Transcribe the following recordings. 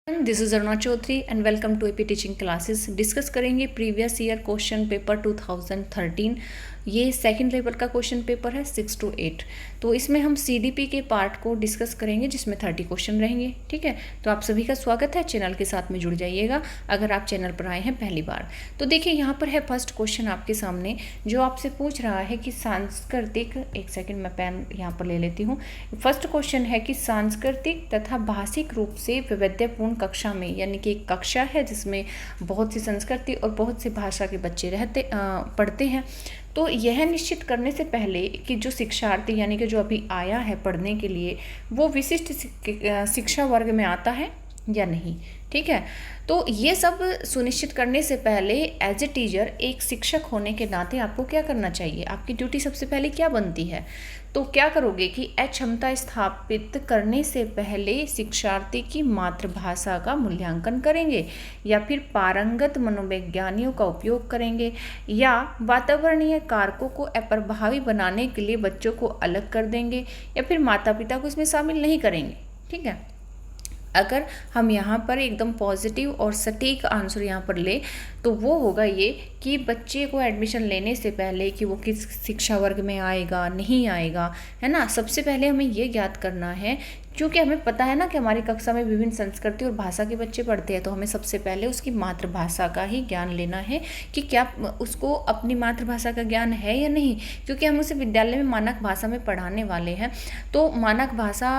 This is Aruna Chaudhary and welcome to AP teaching classes. Discuss करेंगे previous year question paper 2013। ये second level का question paper है 6 to 8। तो इसमें हम सीडीपी के पार्ट को डिस्कस करेंगे जिसमें 30 क्वेश्चन रहेंगे। ठीक है, तो आप सभी का स्वागत है, चैनल के साथ में जुड़ जाइएगा अगर आप चैनल पर आए हैं पहली बार। तो देखिए यहाँ पर है फर्स्ट क्वेश्चन आपके सामने जो आपसे पूछ रहा है कि सांस्कृतिक, एक सेकेंड मैं पेन यहाँ पर ले लेती हूँ। फर्स्ट क्वेश्चन है कि सांस्कृतिक तथा भाषिक रूप से वैविध्यपूर्ण कक्षा में, यानी कि एक कक्षा है जिसमें बहुत सी संस्कृति और बहुत सी भाषा के बच्चे पढ़ते हैं। तो यह निश्चित करने से पहले कि जो शिक्षार्थी यानी कि जो अभी आया है पढ़ने के लिए वो विशिष्ट शिक्षा वर्ग में आता है या नहीं। ठीक है, तो ये सब सुनिश्चित करने से पहले एज ए टीचर, एक शिक्षक होने के नाते आपको क्या करना चाहिए, आपकी ड्यूटी सबसे पहले क्या बनती है। तो क्या करोगे कि अक्षमता स्थापित करने से पहले शिक्षार्थी की मातृभाषा का मूल्यांकन करेंगे, या फिर पारंगत मनोवैज्ञानियों का उपयोग करेंगे, या वातावरणीय कारकों को अप्रभावी बनाने के लिए बच्चों को अलग कर देंगे, या फिर माता पिता को इसमें शामिल नहीं करेंगे। ठीक है, अगर हम यहाँ पर एकदम पॉजिटिव और सटीक आंसर यहाँ पर ले तो वो होगा ये कि बच्चे को एडमिशन लेने से पहले कि वो किस शिक्षा वर्ग में आएगा नहीं आएगा, है ना, सबसे पहले हमें ये ज्ञात करना है। क्योंकि हमें पता है ना कि हमारी कक्षा में विभिन्न संस्कृति और भाषा के बच्चे पढ़ते हैं, तो हमें सबसे पहले उसकी मातृभाषा का ही ज्ञान लेना है कि क्या उसको अपनी मातृभाषा का ज्ञान है या नहीं। क्योंकि हम उसे विद्यालय में मानक भाषा में पढ़ाने वाले हैं, तो मानक भाषा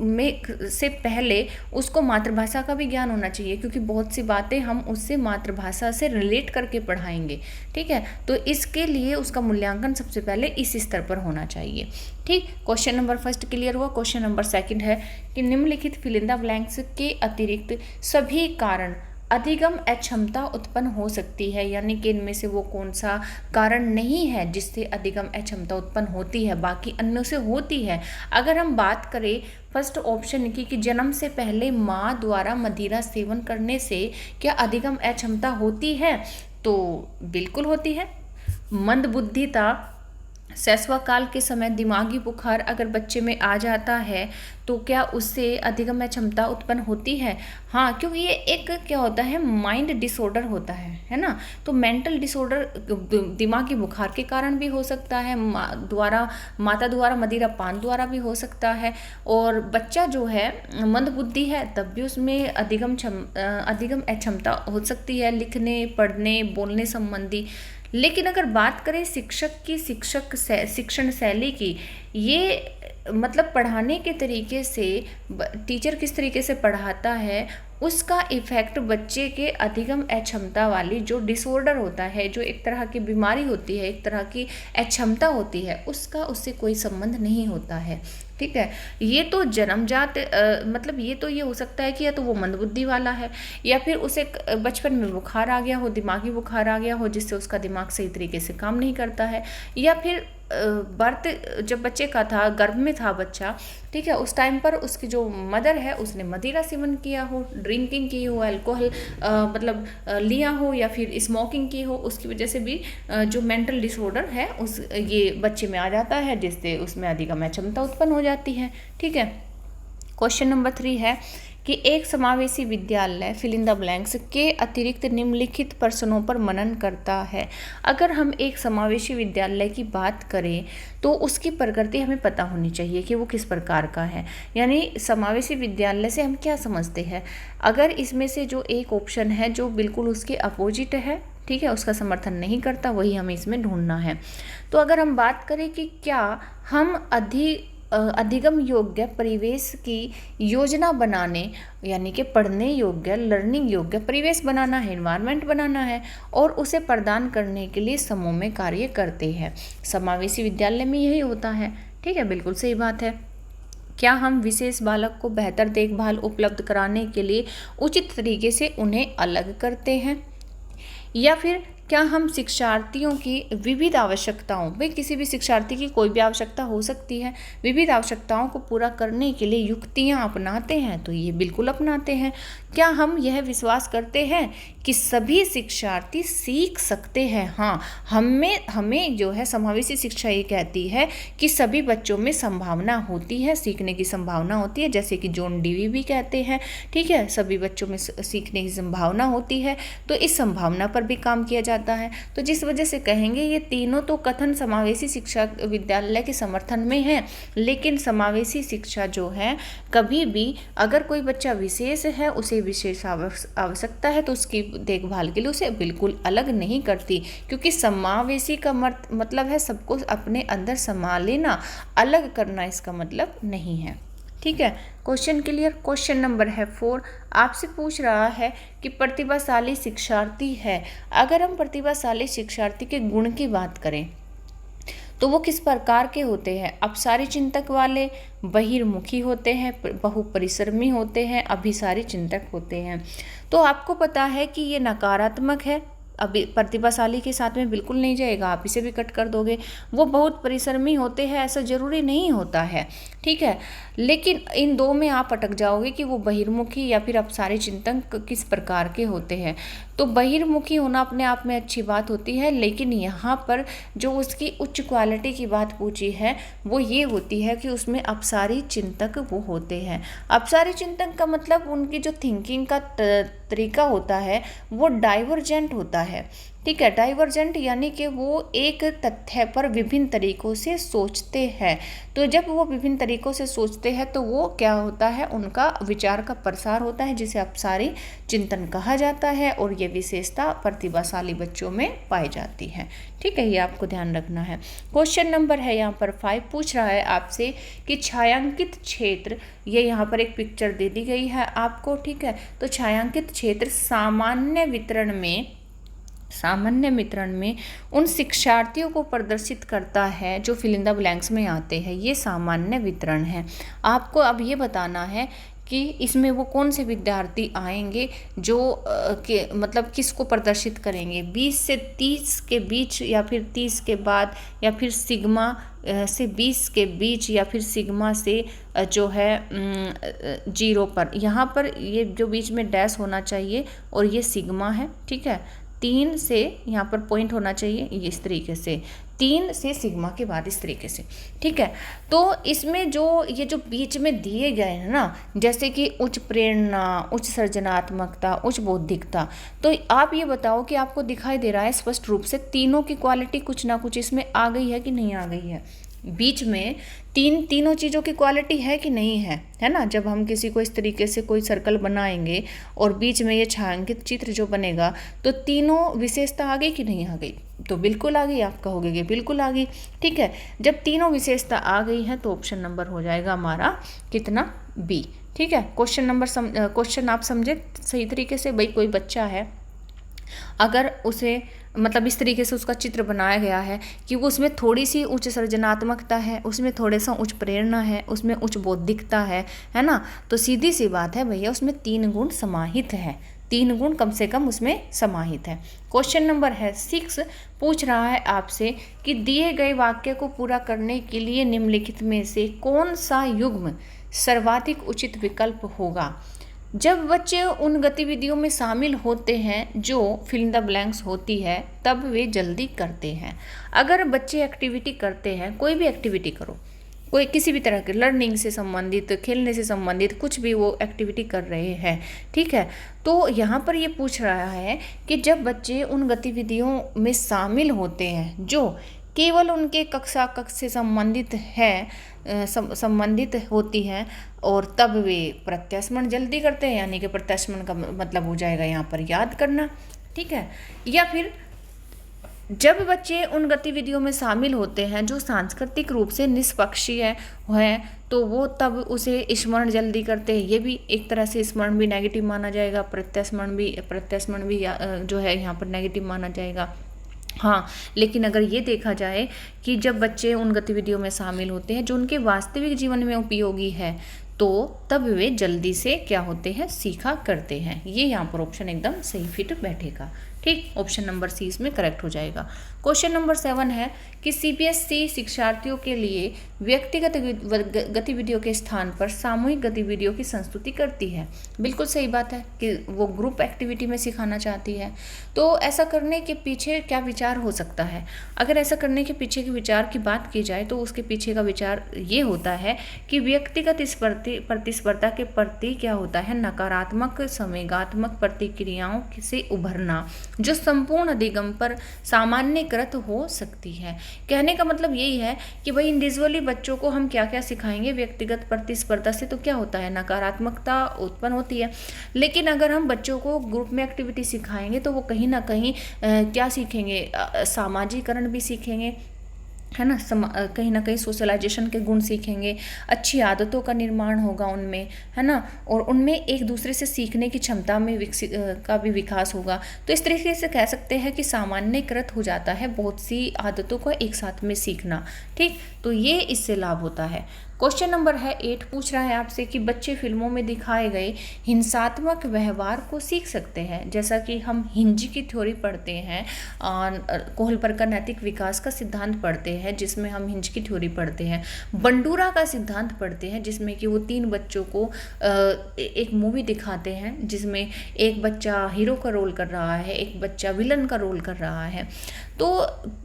में से पहले उसको मातृभाषा का भी ज्ञान होना चाहिए, क्योंकि बहुत सी बातें हम उससे मातृभाषा से रिलेट करके पढ़ाएंगे। ठीक है, तो इसके लिए उसका मूल्यांकन सबसे पहले इस स्तर पर होना चाहिए। ठीक, क्वेश्चन नंबर फर्स्ट क्लियर हुआ। क्वेश्चन नंबर सेकंड है कि निम्नलिखित फिल इन द ब्लैंक्स के अतिरिक्त सभी कारण अधिगम अक्षमता उत्पन्न हो सकती है, यानी कि इनमें से वो कौन सा कारण नहीं है जिससे अधिगम अक्षमता उत्पन्न होती है, बाकी अन्यों से होती है। अगर हम बात करें फर्स्ट ऑप्शन की कि जन्म से पहले माँ द्वारा मदिरा सेवन करने से क्या अधिगम अक्षमता होती है, तो बिल्कुल होती है। मंदबुद्धिता, शैशव काल के समय दिमागी बुखार अगर बच्चे में आ जाता है तो क्या उससे अधिगम क्षमता उत्पन्न होती है? हाँ, क्योंकि ये एक क्या होता है, माइंड डिसऑर्डर होता है ना। तो मेंटल डिसऑर्डर दिमागी बुखार के कारण भी हो सकता है, माता द्वारा मदिरा पान द्वारा भी हो सकता है, और बच्चा जो है मंदबुद्धि है तब भी उसमें अधिगम अक्षमता हो सकती है, लिखने पढ़ने बोलने संबंधी। लेकिन अगर बात करें शिक्षक की शिक्षण शैली की, ये मतलब पढ़ाने के तरीके से टीचर किस तरीके से पढ़ाता है उसका इफेक्ट बच्चे के अधिगम अक्षमता वाली जो डिसऑर्डर होता है, जो एक तरह की बीमारी होती है, एक तरह की अक्षमता होती है, उसका उससे कोई संबंध नहीं होता है। ठीक है, ये तो जन्मजात मतलब ये तो ये हो सकता है कि या तो वो मंदबुद्धि वाला है, या फिर उसे बचपन में बुखार आ गया हो, दिमागी बुखार आ गया हो जिससे उसका दिमाग सही तरीके से काम नहीं करता है, या फिर बर्थ जब बच्चे का था, गर्भ में था बच्चा, ठीक है, उस टाइम पर उसकी जो मदर है उसने मदिरा सेवन किया हो, ड्रिंकिंग की हो, अल्कोहल लिया हो, या फिर स्मोकिंग की हो, उसकी वजह से भी जो मेंटल डिसऑर्डर है उस ये बच्चे में आ जाता है, जिससे उसमें अधिगम क्षमता उत्पन्न हो जाती है। ठीक है, क्वेश्चन नंबर 3 है कि एक समावेशी विद्यालय फिल इन द ब्लैंक्स के अतिरिक्त निम्नलिखित प्रश्नों पर मनन करता है। अगर हम एक समावेशी विद्यालय की बात करें तो उसकी प्रकृति हमें पता होनी चाहिए कि वो किस प्रकार का है, यानी समावेशी विद्यालय से हम क्या समझते हैं। अगर इसमें से जो एक ऑप्शन है जो बिल्कुल उसके अपोजिट है, ठीक है, उसका समर्थन नहीं करता, वही हमें इसमें ढूंढना है। तो अगर हम बात करें कि क्या हम अधिगम योग्य परिवेश की योजना बनाने, यानी कि पढ़ने योग्य, लर्निंग योग्य परिवेश बनाना है, एनवायरनमेंट बनाना है, और उसे प्रदान करने के लिए समूह में कार्य करते हैं। समावेशी विद्यालय में यही होता है। ठीक है, बिल्कुल सही बात है। क्या हम विशेष बालक को बेहतर देखभाल उपलब्ध कराने के लिए उचित तरीके से उन्हें अलग करते हैं, या फिर क्या हम शिक्षार्थियों की विविध आवश्यकताओं, भाई किसी भी शिक्षार्थी की कोई भी आवश्यकता हो सकती है, विविध आवश्यकताओं को पूरा करने के लिए युक्तियाँ अपनाते हैं? तो ये बिल्कुल अपनाते हैं। क्या हम यह विश्वास करते हैं कि सभी शिक्षार्थी सीख सकते हैं? हाँ, हमें जो है समावेशी शिक्षा ये कहती है कि सभी बच्चों में संभावना होती है, सीखने की संभावना होती है, जैसे कि जॉन डीवी भी कहते हैं, ठीक है, सभी बच्चों में सीखने की संभावना होती है। तो इस संभावना पर भी काम किया जाता है। तो जिस वजह से कहेंगे ये तीनों तो कथन समावेशी शिक्षा विद्यालय के समर्थन में है, लेकिन समावेशी शिक्षा जो है कभी भी अगर कोई बच्चा विशेष है, उसे विशेष आवश्यकता है, तो उसकी देखभाल के लिए उसे बिल्कुल अलग नहीं करती, क्योंकि समावेशी का मतलब है सबको अपने अंदर समा लेना, अलग करना इसका मतलब नहीं है। ठीक है, क्वेश्चन क्लियर। क्वेश्चन नंबर है 4, आपसे पूछ रहा है कि प्रतिभाशाली शिक्षार्थी है। अगर हम प्रतिभाशाली शिक्षार्थी के गुण की बात करें तो वो किस प्रकार के होते हैं? अपसारी चिंतक वाले, बहिर्मुखी होते हैं, बहुपरिश्रमी होते हैं, अभिसारी चिंतक होते हैं। तो आपको पता है कि ये नकारात्मक है, अभी प्रतिभाशाली के साथ में बिल्कुल नहीं जाएगा, आप इसे भी कट कर दोगे। वो बहुत परिश्रमी होते हैं ऐसा जरूरी नहीं होता है, ठीक है, लेकिन इन दो में आप अटक जाओगे कि वो बहिर्मुखी या फिर अपसारी चिंतक किस प्रकार के होते हैं। तो बहिर्मुखी होना अपने आप में अच्छी बात होती है, लेकिन यहाँ पर जो उसकी उच्च क्वालिटी की बात पूछी है वो ये होती है कि उसमें अपसारी चिंतक वो होते हैं। अपसारी चिंतक का मतलब उनकी जो थिंकिंग का तरीका होता है वो डाइवर्जेंट होता है, ठीक है। डाइवर्जेंट यानी कि वो एक तथ्य पर विभिन्न तरीकों से सोचते हैं। तो जब वो विभिन्न तरीकों से सोचते हैं तो वो क्या होता है, उनका विचार का प्रसार होता है, जिसे अपसारी चिंतन कहा जाता है, और ये विशेषता प्रतिभाशाली बच्चों में पाई जाती है, ठीक है, ये आपको ध्यान रखना है। क्वेश्चन नंबर है यहाँ पर 5, पूछ रहा है आपसे कि छायांकित क्षेत्र, ये यहाँ पर एक पिक्चर दे दी गई है आपको, ठीक है। तो छायांकित क्षेत्र सामान्य वितरण में उन शिक्षार्थियों को प्रदर्शित करता है जो फिल इन द ब्लैंक्स में आते हैं। ये सामान्य वितरण है। आपको अब ये बताना है कि इसमें वो कौन से विद्यार्थी आएंगे जो मतलब किसको प्रदर्शित करेंगे, 20 से 30 के बीच या फिर 30 के बाद, या फिर सिग्मा से 20 के बीच, या फिर सिग्मा से जो है 0 पर। यहाँ पर ये जो बीच में डैश होना चाहिए और ये सिग्मा है, ठीक है। 3 से यहाँ पर पॉइंट होना चाहिए, ये इस तरीके से 3 से सिग्मा के बाद इस तरीके से, ठीक है। तो इसमें जो ये जो बीच में दिए गए हैं ना, जैसे कि उच्च प्रेरणा, उच्च सृजनात्मकता, उच्च बौद्धिकता, तो आप ये बताओ कि आपको दिखाई दे रहा है स्पष्ट रूप से तीनों की क्वालिटी कुछ ना कुछ इसमें आ गई है कि नहीं आ गई है? बीच में तीनों चीज़ों की क्वालिटी है कि नहीं है ना। जब हम किसी को इस तरीके से कोई सर्कल बनाएंगे और बीच में ये छायांकित चित्र जो बनेगा, तो तीनों विशेषता आ गई कि नहीं आ गई? तो बिल्कुल आ गई, आप कहोगे कि बिल्कुल आ गई, ठीक है। जब तीनों विशेषता आ गई है तो ऑप्शन नंबर हो जाएगा हमारा कितना, बी, ठीक है। क्वेश्चन आप समझे सही तरीके से। भाई कोई बच्चा है, अगर उसे मतलब इस तरीके से उसका चित्र बनाया गया है कि वो उसमें थोड़ी सी उच्च सृजनात्मकता है, उसमें थोड़ा सा उच्च प्रेरणा है, उसमें उच्च बौद्धिकता है ना, तो सीधी सी बात है भैया उसमें 3 गुण समाहित है, 3 गुण कम से कम उसमें समाहित है। क्वेश्चन नंबर है 6, पूछ रहा है आपसे कि दिए गए वाक्य को पूरा करने के लिए निम्नलिखित में से कौन सा युग्म सर्वाधिक उचित विकल्प होगा। जब बच्चे उन गतिविधियों में शामिल होते हैं जो फिल इन द ब्लैंक्स होती है, तब वे जल्दी करते हैं। अगर बच्चे एक्टिविटी करते हैं, कोई भी एक्टिविटी करो, कोई किसी भी तरह के लर्निंग से संबंधित, खेलने से संबंधित कुछ भी वो एक्टिविटी कर रहे हैं, ठीक है, तो यहाँ पर ये पूछ रहा है कि जब बच्चे उन गतिविधियों में शामिल होते हैं जो केवल उनके कक्षा से संबंधित होती हैं, और तब वे प्रत्यास्मरण जल्दी करते हैं, यानी कि प्रत्यास्मरण का मतलब हो जाएगा यहाँ पर याद करना, ठीक है। या फिर जब बच्चे उन गतिविधियों में शामिल होते हैं जो सांस्कृतिक रूप से निष्पक्षीय हैं, तो वो तब उसे स्मरण जल्दी करते हैं। ये भी एक तरह से स्मरण भी नेगेटिव माना जाएगा, प्रत्यास्मरण भी जो है यहाँ पर नेगेटिव माना जाएगा। हाँ, लेकिन अगर ये देखा जाए कि जब बच्चे उन गतिविधियों में शामिल होते हैं जो उनके वास्तविक जीवन में उपयोगी है, तो तब वे जल्दी से क्या होते हैं, सीखा करते हैं। ये यहाँ पर ऑप्शन एकदम सही फिट बैठेगा। ठीक, ऑप्शन नंबर सी इसमें करेक्ट हो जाएगा। क्वेश्चन नंबर 7 है कि सीबीएसई शिक्षार्थियों के लिए व्यक्तिगत गतिविधियों के स्थान पर सामूहिक गतिविधियों की संस्तुति करती है। बिल्कुल सही बात है कि वो ग्रुप एक्टिविटी में सिखाना चाहती है। तो ऐसा करने के पीछे क्या विचार हो सकता है? अगर ऐसा करने के पीछे के विचार की बात की जाए तो उसके पीछे का विचार ये होता है कि व्यक्तिगत प्रतिस्पर्धा के प्रति क्या होता है, नकारात्मक संवेगात्मक प्रतिक्रियाओं से उभरना, जो संपूर्ण अधिगम पर सामान्यकृत हो सकती है। कहने का मतलब यही है कि भाई इंडिविजुअली बच्चों को हम क्या क्या सिखाएंगे, व्यक्तिगत प्रतिस्पर्धा से तो क्या होता है, नकारात्मकता उत्पन्न होती है। लेकिन अगर हम बच्चों को ग्रुप में एक्टिविटी सिखाएंगे तो वो कहीं ना कहीं क्या सीखेंगे, सामाजिकरण भी सीखेंगे, है ना, कहीं ना कहीं सोशलाइजेशन के गुण सीखेंगे, अच्छी आदतों का निर्माण होगा उनमें, है ना, और उनमें एक दूसरे से सीखने की क्षमता में का भी विकास होगा। तो इस तरीके से कह सकते हैं कि सामान्यकृत हो जाता है बहुत सी आदतों को एक साथ में सीखना। ठीक, तो ये इससे लाभ होता है। क्वेश्चन नंबर है 8 पूछ रहा है आपसे कि बच्चे फिल्मों में दिखाए गए हिंसात्मक व्यवहार को सीख सकते हैं। जैसा कि हम हिंजी की थ्योरी पढ़ते हैं, कोहलपर का नैतिक विकास का सिद्धांत पढ़ते हैं जिसमें हम हिंज की थ्योरी पढ़ते हैं, बंडूरा का सिद्धांत पढ़ते हैं जिसमें कि वो 3 बच्चों को एक मूवी दिखाते हैं जिसमें एक बच्चा हीरो का रोल कर रहा है, एक बच्चा विलन का रोल कर रहा है। तो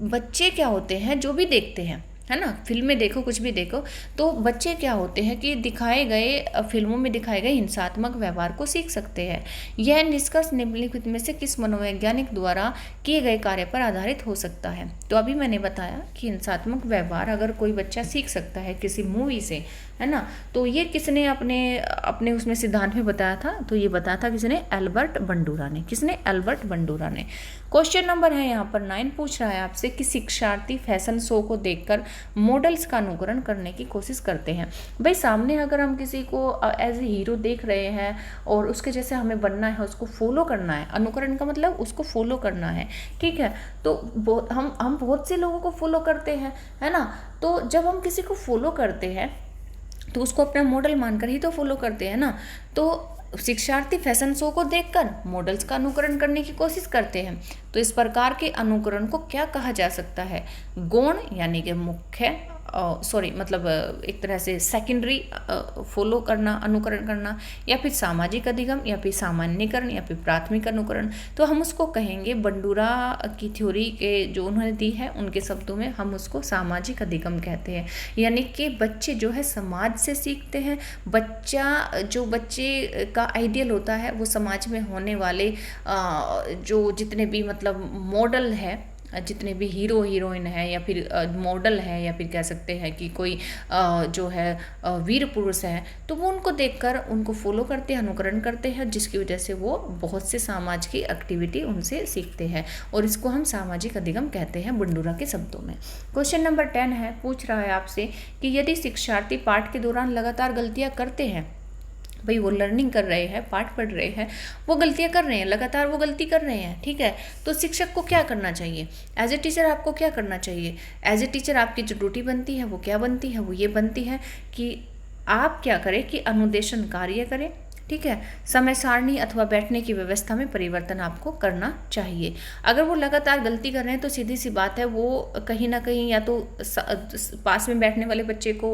बच्चे क्या होते हैं, जो भी देखते हैं, है ना, फिल्में देखो कुछ भी देखो, तो बच्चे क्या होते हैं कि दिखाए गए फिल्मों में दिखाए गए हिंसात्मक व्यवहार को सीख सकते हैं। यह निष्कर्ष निम्नलिखित में से किस मनोवैज्ञानिक द्वारा किए गए कार्य पर आधारित हो सकता है? तो अभी मैंने बताया कि हिंसात्मक व्यवहार अगर कोई बच्चा सीख सकता है किसी मूवी से, है ना, तो ये किसने अपने उसमें सिद्धांत में बताया था? तो ये बताया था किसने? एल्बर्ट बंडूरा ने। किसने? एल्बर्ट बंडूरा ने। क्वेश्चन नंबर है यहाँ पर 9 पूछ रहा है आपसे कि शिक्षार्थी फैशन शो को देखकर मॉडल्स का अनुकरण करने की कोशिश करते हैं। भाई सामने अगर हम किसी को एज ए हीरो देख रहे हैं और उसके जैसे हमें बनना है, उसको फॉलो करना है, अनुकरण का मतलब उसको फॉलो करना है, ठीक है, तो हम बहुत से लोगों को फॉलो करते हैं, है ना। तो जब हम किसी को फॉलो करते हैं तो उसको अपना मॉडल मानकर ही तो फॉलो करते हैं ना। तो शिक्षार्थी फैशन शो को देखकर मॉडल्स का अनुकरण करने की कोशिश करते हैं। तो इस प्रकार के अनुकरण को क्या कहा जा सकता है? गौण यानी कि मुख्य, मतलब एक तरह से सेकेंडरी फॉलो करना, अनुकरण करना, या फिर सामाजिक अधिगम, या फिर सामान्यकरण, या फिर प्राथमिक अनुकरण। तो हम उसको कहेंगे, बंडूरा की थ्योरी के जो उन्होंने दी है उनके शब्दों में हम उसको सामाजिक अधिगम कहते हैं। यानी कि बच्चे जो है समाज से सीखते हैं। बच्चे का आइडियल होता है वो समाज में होने वाले जो जितने भी मतलब मॉडल है, जितने भी हीरो हीरोइन है, या फिर मॉडल है, या फिर कह सकते हैं कि कोई जो है वीर पुरुष है, तो वो उनको देखकर उनको फॉलो करते हैं, अनुकरण करते हैं, जिसकी वजह से वो बहुत से समाज की एक्टिविटी उनसे सीखते हैं, और इसको हम सामाजिक अधिगम कहते हैं बंडूरा के शब्दों में। क्वेश्चन नंबर 10 है, पूछ रहा है आपसे कि यदि शिक्षार्थी पाठ के दौरान लगातार गलतियाँ करते हैं, भाई वो लर्निंग कर रहे हैं, पाठ पढ़ रहे हैं, वो गलतियां कर रहे हैं, लगातार वो गलती कर रहे हैं, ठीक है, तो शिक्षक को क्या करना चाहिए? एज ए टीचर आपको क्या करना चाहिए? एज ए टीचर आपकी जो ड्यूटी बनती है वो क्या बनती है? वो ये बनती है कि आप क्या करें कि अनुदेशन कार्य करें, ठीक है, समय सारणी अथवा बैठने की व्यवस्था में परिवर्तन आपको करना चाहिए। अगर वो लगातार गलती कर रहे हैं तो सीधी सी बात है वो कहीं ना कहीं या तो पास में बैठने वाले बच्चे को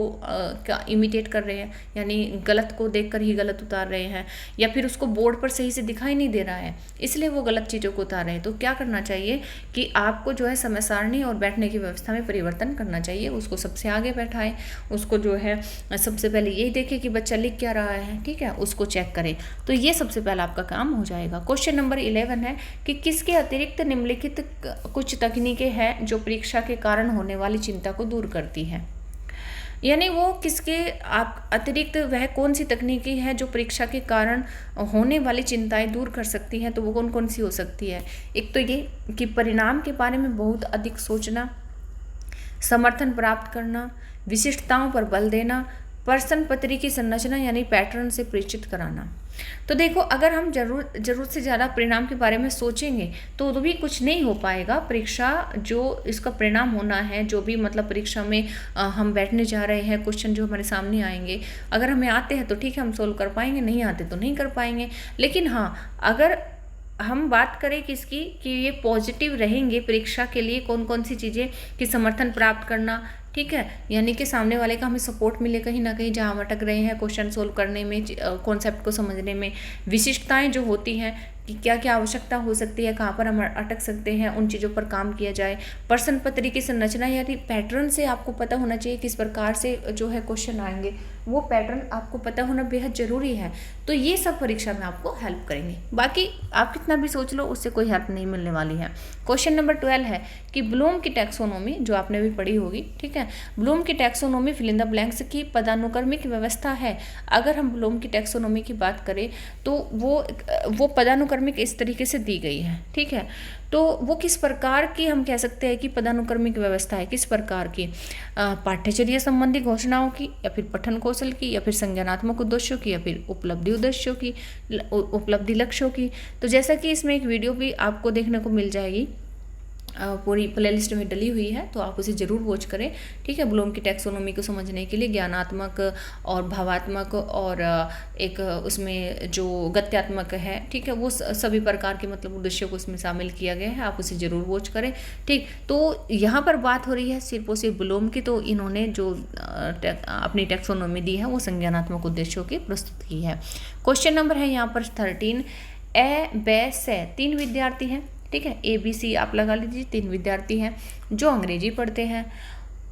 इमिटेट कर रहे हैं, यानी गलत को देखकर ही गलत उतार रहे हैं, या फिर उसको बोर्ड पर सही से दिखाई नहीं दे रहा है इसलिए वो गलत चीज़ों को उतार रहे हैं। तो क्या करना चाहिए कि आपको जो है समय सारणी और बैठने की व्यवस्था में परिवर्तन करना चाहिए। उसको सबसे आगे बैठाएं, उसको जो है सबसे पहले यही देखें कि बच्चा लिख क्या रहा है, ठीक है, उसको चेक करें। तो ये सबसे पहला आपका काम हो जाएगा। क्वेश्चन नंबर 11 है कि किसके अतिरिक्त निम्नलिखित कुछ तकनीकें हैं जो परीक्षा के कारण होने वाली चिंता को दूर करती है। यानी वो किसके अतिरिक्त वह कौन सी तकनीकी है जो परीक्षा के कारण होने वाली चिंताएं दूर कर सकती हैं। तो वो कौन कौन सी हो सकती है? एक तो ये कि परिणाम के बारे में बहुत अधिक सोचना, समर्थन प्राप्त करना, विशिष्टताओं पर बल देना, प्रश्न पत्री की संरचना यानी पैटर्न से परिचित कराना। तो देखो, अगर हम जरूरत से ज़्यादा परिणाम के बारे में सोचेंगे तो भी कुछ नहीं हो पाएगा। परीक्षा जो इसका परिणाम होना है, जो भी मतलब परीक्षा में हम बैठने जा रहे हैं, क्वेश्चन जो हमारे सामने आएंगे, अगर हमें आते हैं तो ठीक है, हम सोल्व कर पाएंगे, नहीं आते तो नहीं कर पाएंगे। लेकिन हाँ, अगर हम बात करें किसकी कि ये पॉजिटिव रहेंगे परीक्षा के लिए, कौन कौन सी चीज़ें कि समर्थन प्राप्त करना, ठीक है, यानी कि सामने वाले का हमें सपोर्ट मिले कहीं ना कहीं जहाँ हम अटक रहे हैं क्वेश्चन सोल्व करने में, कॉन्सेप्ट को समझने में, विशिष्टताएं जो होती हैं कि क्या क्या आवश्यकता हो सकती है, कहाँ पर हम अटक सकते हैं, उन चीज़ों पर काम किया जाए। प्रश्न पत्र की संरचना यानी पैटर्न से आपको पता होना चाहिए किस प्रकार से जो है क्वेश्चन आएंगे, वो पैटर्न आपको पता होना बेहद ज़रूरी है। तो ये सब परीक्षा में आपको हेल्प करेंगे। बाकी आप कितना भी सोच लो, उससे कोई हेल्प नहीं मिलने वाली है। क्वेश्चन नंबर 12 है कि ब्लूम की टैक्सोनॉमी, जो आपने भी पढ़ी होगी, ठीक है, ब्लूम की taxonomy fill in the blanks की पदानुक्रमिक व्यवस्था है। अगर हम ब्लूम की टैक्सोनॉमी की बात करें तो वो पदानुक्रमिक इस तरीके से दी गई है, ठीक है। तो वो किस प्रकार की हम कह सकते हैं कि पदानुक्रमिक व्यवस्था है, किस प्रकार की, पाठ्यचर्या संबंधी घोषणाओं की, या फिर पठन कौशल की, या फिर संज्ञानात्मक उद्देश्यों की, या फिर उपलब्धि उद्देश्यों की, उपलब्धि लक्ष्यों की। तो जैसा कि इसमें एक वीडियो भी आपको देखने को मिल जाएगी, पूरी प्लेलिस्ट में डली हुई है, तो आप उसे ज़रूर वॉच करें, ठीक है। ब्लूम की टैक्सोनॉमी को समझने के लिए ज्ञानात्मक और भावात्मक और एक उसमें जो गत्यात्मक है, ठीक है, वो सभी प्रकार के मतलब उद्देश्यों को उसमें शामिल किया गया है, आप उसे ज़रूर वॉच करें, ठीक। तो यहाँ पर बात हो रही है सिर्फ और सिर्फ ब्लूम की, तो इन्होंने जो अपनी टैक्सोनॉमी दी है वो संज्ञानात्मक उद्देश्यों की प्रस्तुत की है। क्वेश्चन नंबर है यहाँ पर 13, ए बे से 3 विद्यार्थी हैं, ठीक है, ABC आप लगा लीजिए, 3 विद्यार्थी हैं जो अंग्रेजी पढ़ते हैं।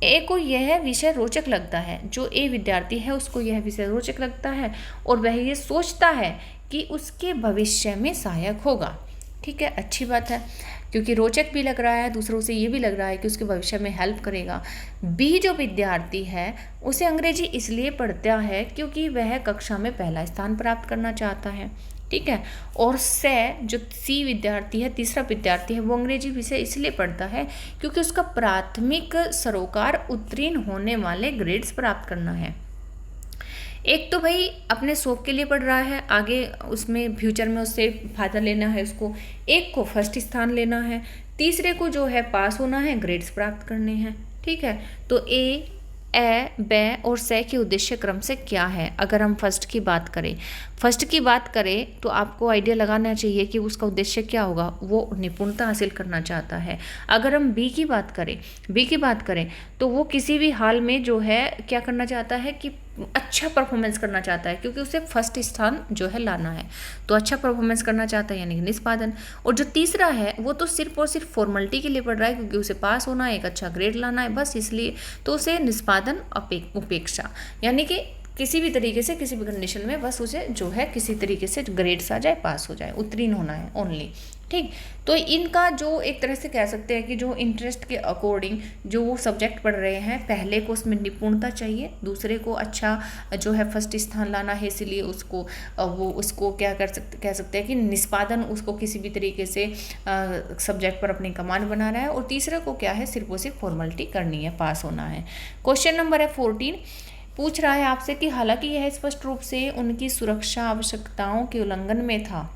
ए को यह विषय रोचक लगता है, जो ए विद्यार्थी है उसको यह विषय रोचक लगता है और वह ये सोचता है कि उसके भविष्य में सहायक होगा, ठीक है, अच्छी बात है, क्योंकि रोचक भी लग रहा है, दूसरों से ये भी लग रहा है कि उसके भविष्य में हेल्प करेगा। बी जो विद्यार्थी है उसे अंग्रेजी इसलिए पढ़ता है क्योंकि वह कक्षा में पहला स्थान प्राप्त करना चाहता है, ठीक है। और जो सी विद्यार्थी है, तीसरा विद्यार्थी है, वो अंग्रेजी विषय इसलिए पढ़ता है क्योंकि उसका प्राथमिक सरोकार उत्तीर्ण होने वाले ग्रेड्स प्राप्त करना है। एक तो भाई अपने शौक के लिए पढ़ रहा है, आगे उसमें फ्यूचर में उससे फायदा लेना है उसको, एक को फर्स्ट स्थान लेना है, तीसरे को जो है पास होना है, ग्रेड्स प्राप्त करने हैं, ठीक है। तो ए बे और से के उद्देश्य क्रम से क्या है। अगर हम फर्स्ट की बात करें तो आपको आइडिया लगाना चाहिए कि उसका उद्देश्य क्या होगा, वो निपुणता हासिल करना चाहता है। अगर हम बी की बात करें तो वो किसी भी हाल में जो है क्या करना चाहता है कि अच्छा परफॉर्मेंस करना चाहता है, क्योंकि उसे फर्स्ट स्थान जो है लाना है, तो अच्छा परफॉर्मेंस करना चाहता है यानी कि निष्पादन। और जो तीसरा है वो तो सिर्फ और सिर्फ फॉर्मेलिटी के लिए पढ़ रहा है, क्योंकि उसे पास होना है, एक अच्छा ग्रेड लाना है, बस इसलिए, तो उसे निष्पादन उपेक्षा, यानी कि किसी भी तरीके से किसी भी कंडीशन में बस उसे जो है किसी तरीके से ग्रेड्स आ जाए, पास हो जाए, उत्तीर्ण होना है ओनली, ठीक। तो इनका जो एक तरह से कह सकते हैं कि जो इंटरेस्ट के अकॉर्डिंग जो वो सब्जेक्ट पढ़ रहे हैं, पहले को उसमें निपुणता चाहिए, दूसरे को अच्छा जो है फर्स्ट स्थान लाना है, इसीलिए उसको क्या कह सकते हैं कि निष्पादन, उसको किसी भी तरीके से सब्जेक्ट पर अपनी कमांड बना रहा है, और तीसरे को क्या है सिर्फ और सिर्फ फॉर्मेलिटी करनी है, पास होना है। क्वेश्चन नंबर है 14, पूछ रहा है आपसे कि हालांकि यह स्पष्ट रूप से उनकी सुरक्षा आवश्यकताओं के उल्लंघन में था।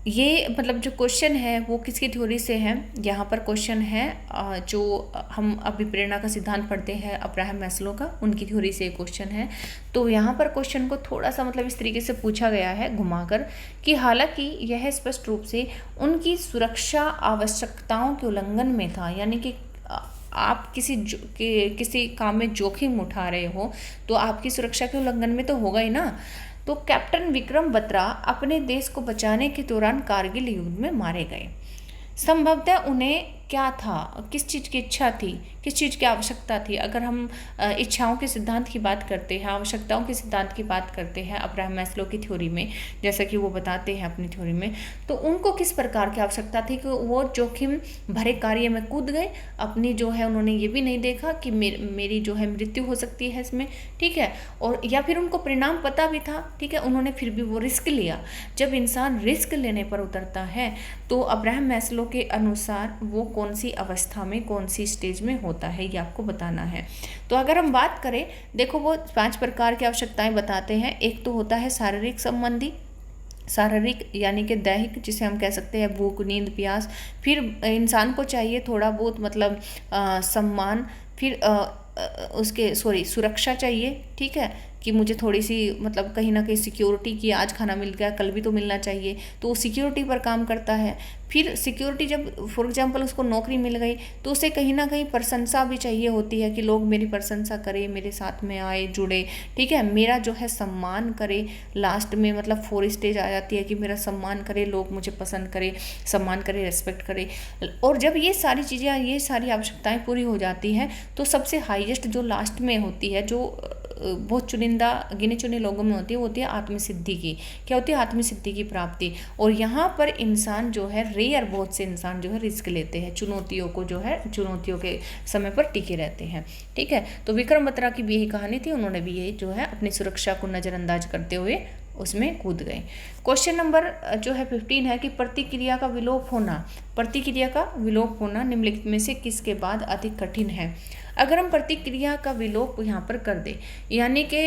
ये मतलब जो क्वेश्चन है वो किसकी थ्योरी से है, यहाँ पर क्वेश्चन है जो हम अभिप्रेरणा का सिद्धांत पढ़ते हैं अब्राहम मैस्लो का, उनकी थ्योरी से क्वेश्चन है। तो यहाँ पर क्वेश्चन को थोड़ा सा मतलब इस तरीके से पूछा गया है घुमाकर कि हालांकि यह स्पष्ट रूप से उनकी सुरक्षा आवश्यकताओं के उल्लंघन में था, यानी कि आप किसी काम में जोखिम उठा रहे हो तो आपकी सुरक्षा के उल्लंघन में तो होगा ही ना। तो कैप्टन विक्रम बत्रा अपने देश को बचाने के दौरान कारगिल युद्ध में मारे गए। संभवतः उन्हें क्या था, किस चीज़ की इच्छा थी, किस चीज़ की आवश्यकता थी। अगर हम इच्छाओं के सिद्धांत की बात करते हैं, आवश्यकताओं के सिद्धांत की बात करते हैं अब्राहम मैस्लो की थ्योरी में, जैसा कि वो बताते हैं अपनी थ्योरी में, तो उनको किस प्रकार की आवश्यकता थी कि वो जोखिम भरे कार्य में कूद गए। अपनी जो है उन्होंने ये भी नहीं देखा कि मेरी जो है मृत्यु हो सकती है इसमें, ठीक है, और या फिर उनको परिणाम पता भी था, ठीक है, उन्होंने फिर भी वो रिस्क लिया। जब इंसान रिस्क लेने पर उतरता है तो अब्राहम मैस्लो के अनुसार वो कौन सी अवस्था में, कौन सी स्टेज में होता होता है, ये आपको बताना है। तो अगर हम बात करें, देखो वो 5 प्रकार की आवश्यकताएं बताते हैं। एक तो होता है शारीरिक संबंधी, शारीरिक यानी कि दैहिक, जिसे हम कह सकते हैं भूख, नींद, प्यास। फिर इंसान को चाहिए थोड़ा बहुत मतलब सम्मान, फिर उसके सुरक्षा चाहिए, ठीक है, कि मुझे थोड़ी सी मतलब कहीं ना कहीं सिक्योरिटी की, आज खाना मिल गया कल भी तो मिलना चाहिए, तो वो सिक्योरिटी पर काम करता है। फिर सिक्योरिटी जब फॉर एग्जांपल उसको नौकरी मिल गई तो उसे कहीं ना कहीं प्रशंसा भी चाहिए होती है कि लोग मेरी प्रशंसा करें, मेरे साथ में आए, जुड़े, ठीक है, मेरा जो है सम्मान करे। लास्ट में मतलब 4 स्टेज आ जाती है कि मेरा सम्मान करे, लोग मुझे पसंद करें, सम्मान करे, रेस्पेक्ट करे। और जब ये सारी चीज़ें, ये सारी आवश्यकताएं पूरी हो जाती हैं तो सबसे हाईएस्ट जो लास्ट में होती है, जो बहुत चुनिंदा गिने चुने लोगों में होती है, वो होती है आत्मसिद्धि की। क्या होती है? आत्मसिद्धि की प्राप्ति। और यहाँ पर इंसान जो है रेयर, बहुत से इंसान जो है रिस्क लेते हैं, चुनौतियों को जो है, चुनौतियों के समय पर टिके रहते हैं, ठीक है। तो विक्रम बत्रा की भी यही कहानी थी, उन्होंने भी यही जो है अपनी सुरक्षा को नज़रअंदाज करते हुए उसमें कूद गए। क्वेश्चन नंबर जो है 15 है कि प्रतिक्रिया का विलोप होना, प्रतिक्रिया का विलोप होना निम्नलिखित में से किसके बाद अधिक कठिन है। अगर हम प्रतिक्रिया का विलोप यहाँ पर कर दें, यानी कि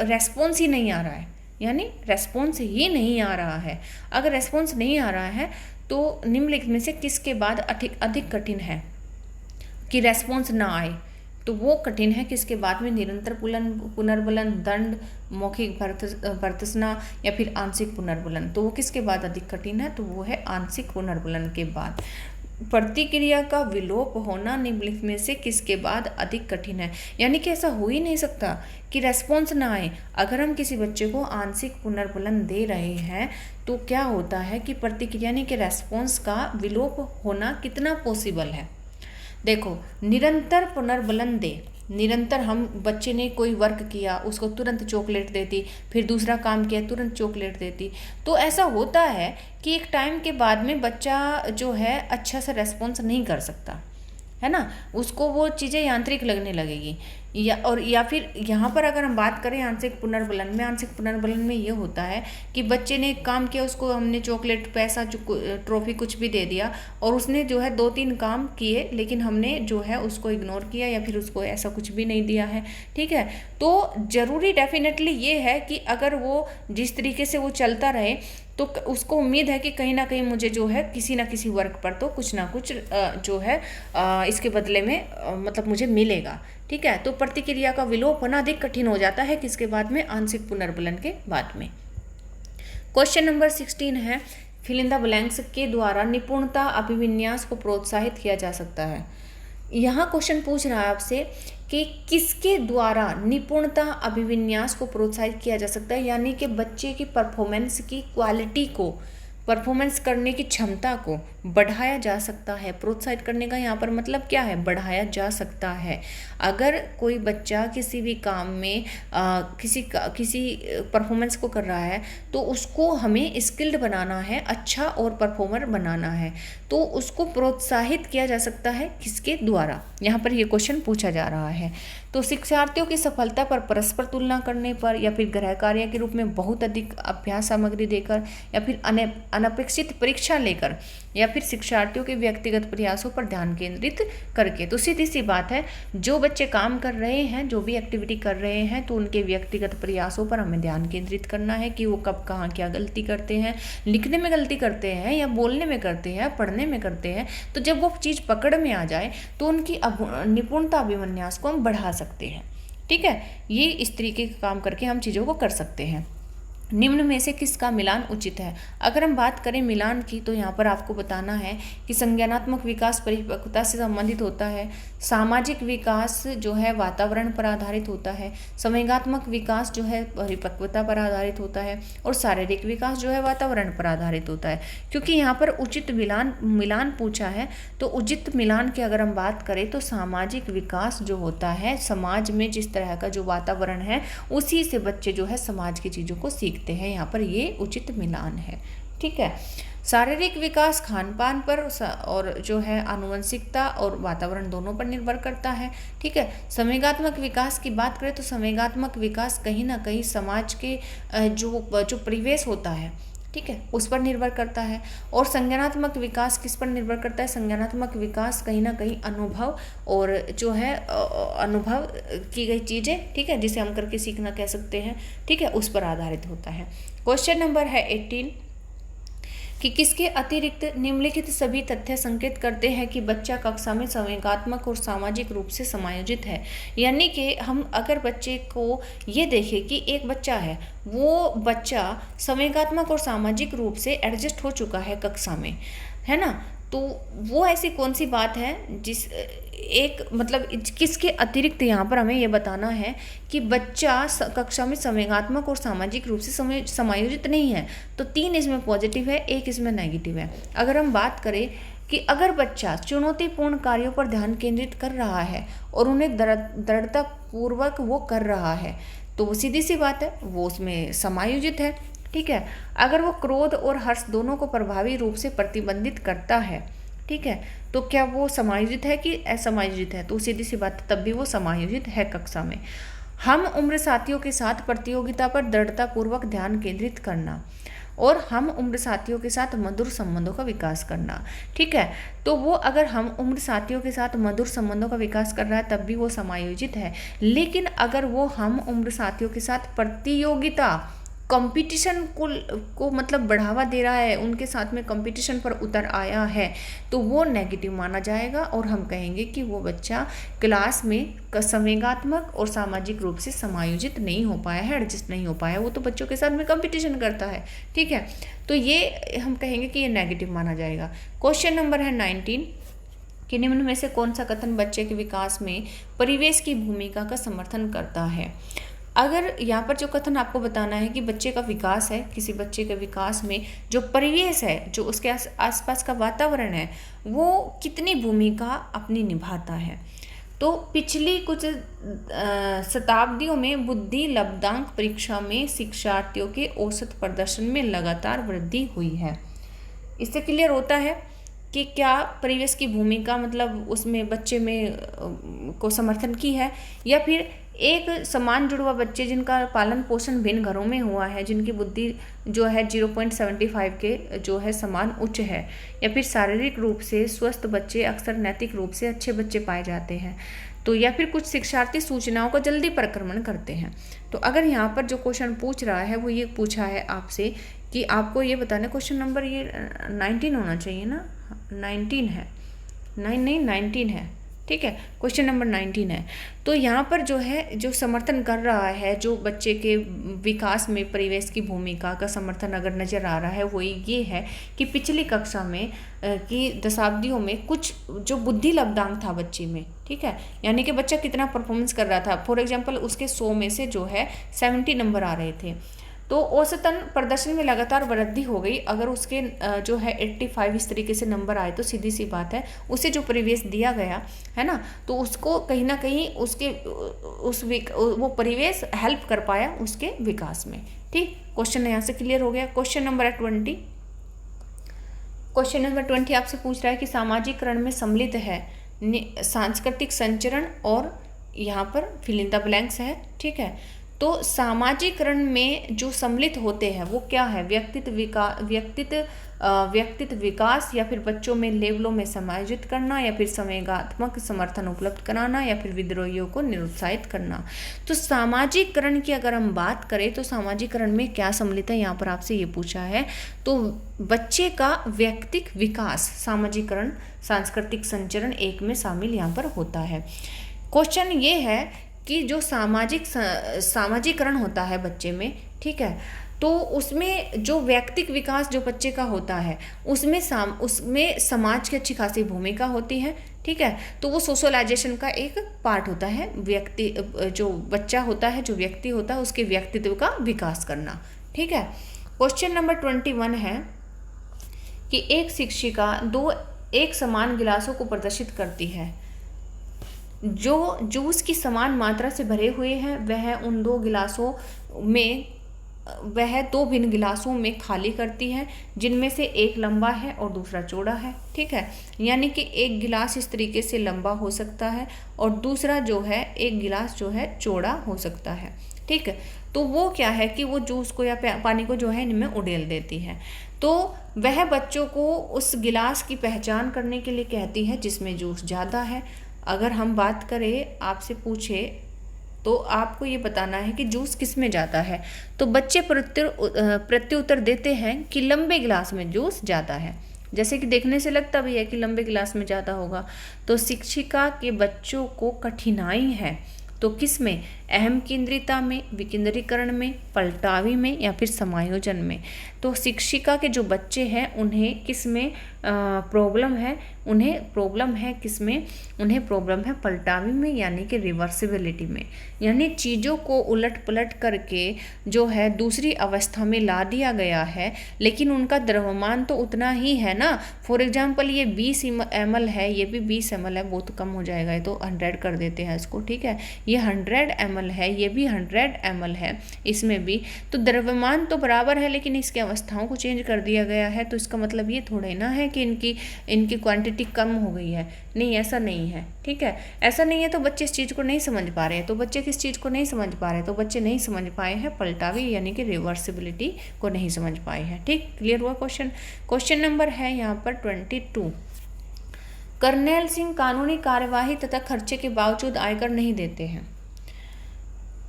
रेस्पॉन्स ही नहीं आ रहा है, यानी रेस्पॉन्स ही नहीं आ रहा है, अगर रेस्पॉन्स नहीं आ रहा है तो निम्नलिखित में से किसके बाद अधिक कठिन है कि रेस्पॉन्स ना आए। तो वो कठिन है किसके बाद में? निरंतर पुनर्बलन, दंड, मौखिक भर्त्सना या फिर आंशिक पुनर्बलन। तो वो किसके बाद अधिक कठिन है? तो वो है आंशिक पुनर्बलन के बाद। प्रतिक्रिया का विलोप होना निम्नलिखित में से किसके बाद अधिक कठिन है, यानी कि ऐसा हो ही नहीं सकता कि रेस्पॉन्स ना आए। अगर हम किसी बच्चे को आंशिक पुनर्बलन दे रहे हैं तो क्या होता है कि प्रतिक्रिया यानी कि रेस्पॉन्स का विलोप होना कितना पॉसिबल है। देखो, निरंतर पुनर्बलन दे, निरंतर हम बच्चे ने कोई वर्क किया उसको तुरंत चॉकलेट देती, फिर दूसरा काम किया तुरंत चॉकलेट देती, तो ऐसा होता है कि एक टाइम के बाद में बच्चा जो है अच्छा सा रेस्पॉन्स नहीं कर सकता, है ना, उसको वो चीज़ें यांत्रिक लगने लगेगी। या फिर यहाँ पर अगर हम बात करें आंशिक पुनर्बलन में, आंशिक पुनर्बलन में ये होता है कि बच्चे ने एक काम किया, उसको हमने चॉकलेट, पैसा, ट्रॉफी कुछ भी दे दिया और उसने जो है 2-3 काम किए, लेकिन हमने जो है उसको इग्नोर किया या फिर उसको ऐसा कुछ भी नहीं दिया है, ठीक है। तो ज़रूरी डेफिनेटली ये है कि अगर वो जिस तरीके से वो चलता रहे तो उसको उम्मीद है कि कहीं ना कहीं मुझे जो है किसी ना किसी वर्क पर तो कुछ ना कुछ जो है इसके बदले में मतलब मुझे मिलेगा, ठीक है। तो प्रतिक्रिया का विलोप होना अधिक कठिन हो जाता है किसके बाद में? आंशिक पुनर्बलन के बाद में। क्वेश्चन नंबर 16 है, फिल इन द ब्लैंक्स के द्वारा निपुणता अभिविन्यास को प्रोत्साहित किया जा सकता है। यहाँ क्वेश्चन पूछ रहा है आपसे कि किसके द्वारा निपुणता अभिविन्यास को प्रोत्साहित किया जा सकता है, यानी कि बच्चे की परफॉर्मेंस की क्वालिटी को, परफॉर्मेंस करने की क्षमता को बढ़ाया जा सकता है। प्रोत्साहित करने का यहाँ पर मतलब क्या है? बढ़ाया जा सकता है। अगर कोई बच्चा किसी भी काम में किसी परफॉर्मेंस को कर रहा है तो उसको हमें स्किल्ड बनाना है, अच्छा और परफॉर्मर बनाना है, तो उसको प्रोत्साहित किया जा सकता है किसके द्वारा? यहाँ पर ये क्वेश्चन पूछा जा रहा है। तो शिक्षार्थियों की सफलता पर परस्पर तुलना करने पर, या फिर गृह कार्य के रूप में बहुत अधिक अभ्यास सामग्री देकर, या फिर अनपेक्षित परीक्षा लेकर, या फिर शिक्षार्थियों के व्यक्तिगत प्रयासों पर ध्यान केंद्रित करके। तो सीधी सी बात है, जो बच्चे काम कर रहे हैं, जो भी एक्टिविटी कर रहे हैं, तो उनके व्यक्तिगत प्रयासों पर हमें ध्यान केंद्रित करना है कि वो कब कहाँ क्या गलती करते हैं, लिखने में गलती करते हैं या बोलने में करते हैं, पढ़ने में करते हैं। तो जब वो चीज़ पकड़ में आ जाए तो उनकी निपुणता अभिविन्यास को हम बढ़ा सकते हैं, ठीक है। ये इस तरीके का काम करके हम चीज़ों को कर सकते हैं। निम्न में से किसका मिलान उचित है? अगर हम बात करें मिलान की, तो यहाँ पर आपको बताना है कि संज्ञानात्मक विकास परिपक्वता से संबंधित होता है, सामाजिक विकास जो है वातावरण पर आधारित होता है, संवेगात्मक विकास जो है परिपक्वता पर आधारित होता है, और शारीरिक विकास जो है वातावरण पर आधारित होता है। क्योंकि यहाँ पर उचित मिलान पूछा है, तो उचित मिलान की अगर हम बात करें तो सामाजिक विकास जो होता है, समाज में जिस तरह का जो वातावरण है उसी से बच्चे जो है समाज की चीज़ों को सीखते हैं, यहाँ पर ये उचित मिलान है, ठीक है। शारीरिक विकास खान पान पर और जो है आनुवंशिकता और वातावरण दोनों पर निर्भर करता है, ठीक है। संवेगात्मक विकास की बात करें तो संवेगात्मक विकास कहीं ना कहीं समाज के जो परिवेश होता है, ठीक है, उस पर निर्भर करता है। और संज्ञानात्मक विकास किस पर निर्भर करता है? संज्ञानात्मक विकास कहीं ना कहीं अनुभव और जो है अनुभव की गई चीज़ें, ठीक है, जिसे हम करके सीखना कह सकते हैं, ठीक है, उस पर आधारित होता है। क्वेश्चन नंबर है 18 कि किसके अतिरिक्त निम्नलिखित सभी तथ्य संकेत करते हैं कि बच्चा कक्षा में संवेगात्मक और सामाजिक रूप से समायोजित है। यानी कि हम अगर बच्चे को ये देखें कि एक बच्चा है, वो बच्चा संवेगात्मक और सामाजिक रूप से एडजस्ट हो चुका है कक्षा में, है ना, तो वो ऐसी कौन सी बात है जिस एक मतलब किसके अतिरिक्त यहाँ पर हमें ये बताना है कि बच्चा कक्षा में संवेगात्मक और सामाजिक रूप से समायोजित नहीं है। तो 3 इसमें पॉजिटिव है, 1 इसमें नेगेटिव है। अगर हम बात करें कि अगर बच्चा चुनौतीपूर्ण कार्यों पर ध्यान केंद्रित कर रहा है और उन्हें दृढ़तापूर्वक वो कर रहा है, तो वो सीधी सी बात है, वो उसमें समायोजित है, ठीक है। अगर वो क्रोध और हर्ष दोनों को प्रभावी रूप से प्रतिबंधित करता है, ठीक है, तो क्या वो समायोजित है कि असमायोजित है? तो सीधी सी बात, तब भी वो समायोजित है कक्षा में। हम उम्र साथियों के साथ प्रतियोगिता पर दृढ़तापूर्वक ध्यान केंद्रित करना और हम उम्र साथियों के साथ मधुर संबंधों का विकास करना, ठीक है, तो वो अगर हम उम्र साथियों के साथ मधुर संबंधों का विकास कर रहा है तब भी वो समायोजित है। लेकिन अगर वो हम उम्र साथियों के साथ प्रतियोगिता कंपटीशन को मतलब बढ़ावा दे रहा है, उनके साथ में कंपटीशन पर उतर आया है, तो वो नेगेटिव माना जाएगा और हम कहेंगे कि वो बच्चा क्लास में संवेगात्मक और सामाजिक रूप से समायोजित नहीं हो पाया है, एडजस्ट नहीं हो पाया, वो तो बच्चों के साथ में कंपटीशन करता है, ठीक है, तो ये हम कहेंगे कि ये नेगेटिव माना जाएगा। क्वेश्चन नंबर है 19 कि निम्न में से कौन सा कथन बच्चे के विकास में परिवेश की भूमिका का समर्थन करता है? अगर यहाँ पर जो कथन आपको बताना है कि बच्चे का विकास है, किसी बच्चे के विकास में जो परिवेश है, जो उसके आसपास का वातावरण है, वो कितनी भूमिका अपनी निभाता है, तो पिछली कुछ शताब्दियों में बुद्धि लब्धांक परीक्षा में शिक्षार्थियों के औसत प्रदर्शन में लगातार वृद्धि हुई है। इससे क्लियर होता है कि क्या परिवेश की भूमिका मतलब उसमें बच्चे में को समर्थन की है, या फिर एक समान जुड़वा बच्चे जिनका पालन पोषण भिन्न घरों में हुआ है, जिनकी बुद्धि जो है 0.75 के जो है समान उच्च है, या फिर शारीरिक रूप से स्वस्थ बच्चे अक्सर नैतिक रूप से अच्छे बच्चे पाए जाते हैं, तो या फिर कुछ शिक्षार्थी सूचनाओं का जल्दी परिक्रमण करते हैं। तो अगर यहाँ पर जो क्वेश्चन पूछ रहा है वो ये पूछा है आपसे कि आपको ये बताना, क्वेश्चन नंबर ये 19 होना चाहिए ना, 19 है, 19 है, ठीक है, क्वेश्चन नंबर 19 है। तो यहाँ पर जो है जो समर्थन कर रहा है, जो बच्चे के विकास में परिवेश की भूमिका का समर्थन अगर नज़र आ रहा है वो ये है कि पिछली कक्षा में की दशाब्दियों में कुछ जो बुद्धि लब्धांक था बच्चे में, ठीक है, यानी कि बच्चा कितना परफॉर्मेंस कर रहा था, फॉर एग्जांपल उसके 100 में से जो है 70 नंबर आ रहे थे, तो औसतन प्रदर्शन में लगातार वृद्धि हो गई। अगर उसके जो है 85 इस तरीके से नंबर आए तो सीधी सी बात है उसे जो परिवेश दिया गया है ना, तो उसको कहीं ना कहीं उसके वो परिवेश हेल्प कर पाया उसके विकास में, ठीक। क्वेश्चन यहाँ से क्लियर हो गया। क्वेश्चन नंबर 20, क्वेश्चन नंबर 20 आपसे पूछ रहा है कि सामाजिकरण में सम्मिलित है सांस्कृतिक संचरण, और यहाँ पर फिल इन द ब्लैंक्स है, ठीक है। तो सामाजिकरण में जो सम्मिलित होते हैं वो क्या है? व्यक्तित्व विकास, या फिर बच्चों में लेवलों में समायोजित करना, या फिर संवेगात्मक समर्थन उपलब्ध कराना, या फिर विद्रोहियों को निरुत्साहित करना। तो सामाजिकरण की अगर हम बात करें तो सामाजिकरण में क्या सम्मिलित है, यहाँ पर आपसे ये पूछा है। तो बच्चे का व्यक्तित्व विकास, सामाजिकरण, सांस्कृतिक संचरण एक में शामिल यहाँ पर होता है। क्वेश्चन ये है कि जो सामाजिकरण होता है बच्चे में, ठीक है, तो उसमें जो व्यक्तित्व विकास जो बच्चे का होता है उसमें समाज की अच्छी खासी भूमिका होती है, ठीक है। तो वो सोशलाइजेशन का एक पार्ट होता है, जो बच्चा होता है, जो व्यक्ति होता है, उसके व्यक्तित्व का विकास करना, ठीक है। क्वेश्चन नंबर 21 है कि एक शिक्षिका 2 एक समान गिलासों को प्रदर्शित करती है जो जूस की समान मात्रा से भरे हुए हैं, वह दो भिन्न गिलासों में खाली करती है, जिनमें से एक लंबा है और दूसरा चौड़ा है, ठीक है। यानी कि एक गिलास इस तरीके से लंबा हो सकता है और दूसरा जो है एक गिलास जो है चौड़ा हो सकता है, ठीक है। तो वो क्या है कि वो जूस को या पानी को जो है इनमें उड़ेल देती है। तो वह बच्चों को उस गिलास की पहचान करने के लिए कहती है जिसमें जूस ज़्यादा है। अगर हम बात करें, आपसे पूछे तो आपको ये बताना है कि जूस किस में ज़्यादा है, तो बच्चे प्रत्युत्तर देते हैं कि लंबे गिलास में जूस ज़्यादा है। जैसे कि देखने से लगता भी है कि लंबे गिलास में ज़्यादा होगा। तो शिक्षिका के बच्चों को कठिनाई है तो किस में, अहम केंद्रिता में, विकेंद्रीकरण में, पलटावी में या फिर समायोजन में। तो शिक्षिका के जो बच्चे हैं उन्हें किस में प्रॉब्लम है, उन्हें प्रॉब्लम है किस में, उन्हें प्रॉब्लम है पलटावी में, यानी कि रिवर्सिबिलिटी में। यानी चीज़ों को उलट पलट करके जो है दूसरी अवस्था में ला दिया गया है, लेकिन उनका द्रव्यमान तो उतना ही है ना। फॉर एग्जाम्पल ये 20 ml है, ये भी 20 ml है, बहुत कम हो जाएगा, ये तो 100 कर देते हैं इसको, ठीक है। ये 100 ml है, ये भी 100 ml है, इसमें भी तो द्रव्यमान तो बराबर है, लेकिन इसकी अवस्थाओं को चेंज कर दिया गया है। तो इसका मतलब ये थोड़ा ना है कि इनकी क्वांटिटी कम हो गई है, नहीं, ऐसा नहीं है, ठीक है। ऐसा नहीं है तो बच्चे इस चीज़ को नहीं समझ पा रहे हैं। तो बच्चे किस चीज़ को नहीं समझ पा रहे हैं, तो बच्चे नहीं समझ पाए हैं पलटावी यानी कि रिवर्सिबिलिटी को नहीं समझ पाए हैं। ठीक, क्लियर हुआ क्वेश्चन। क्वेश्चन नंबर है यहाँ पर 22। करनैल सिंह कानूनी कार्यवाही तथा खर्चे के बावजूद आयकर नहीं देते हैं।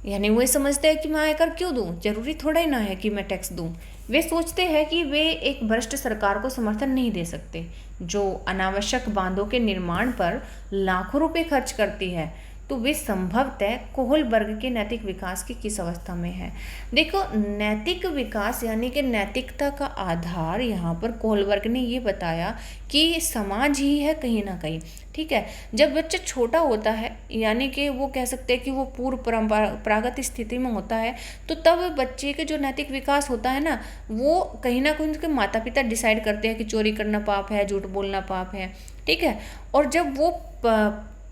यानी वे समझते हैं कि मैं आयकर क्यों दूं, जरूरी थोड़ा ही ना है कि मैं टैक्स दूं। वे सोचते हैं कि वे एक भ्रष्ट सरकार को समर्थन नहीं दे सकते जो अनावश्यक बांधों के निर्माण पर लाखों रुपए खर्च करती है। तो वे संभवतः कोहल वर्ग के नैतिक विकास की किस अवस्था में है। देखो, नैतिक विकास यानी कि नैतिकता का आधार यहाँ पर कोहल वर्ग ने ये बताया कि समाज ही है कहीं ना कहीं, ठीक है। जब बच्चा छोटा होता है, यानी कि वो कह सकते हैं कि वो पूर्व परंपरागत स्थिति में होता है, तो तब बच्चे के जो नैतिक विकास होता है ना, वो कहीं ना कहीं उनके माता पिता डिसाइड करते हैं कि चोरी करना पाप है, झूठ बोलना पाप है, ठीक है। और जब वो